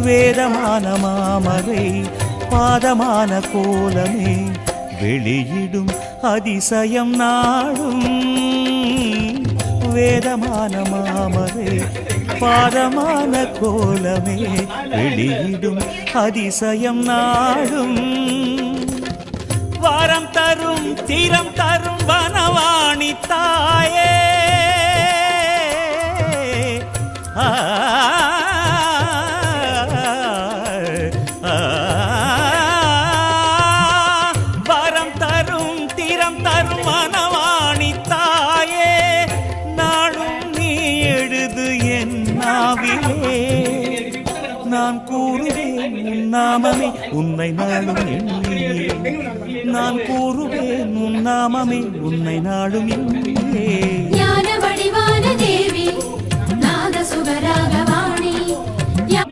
வேதமான மாமரை பாதமான கோலமே வெளியிடும் அதிசயம் நாடும். வேதமான மாமரை பாதமான கோலமே வெளியிடும் அதிசயம் நாடும். வாரம் தரும் தீரம் தரும் வனவாணி தாயே வரம் தரும் தீரம் தரும் வனவாணி தாயே நாளும் நீ எழுது என் நாவிலே. நான் கூறுவேன் உன் நாமமே உன்னை நாளும் எண்ணியே. நான் கூறுவேன் உன் நாமமே உன்னை நாளும் எண்ணியே. ஞான வடிவான தேவி நாத சுகராகவ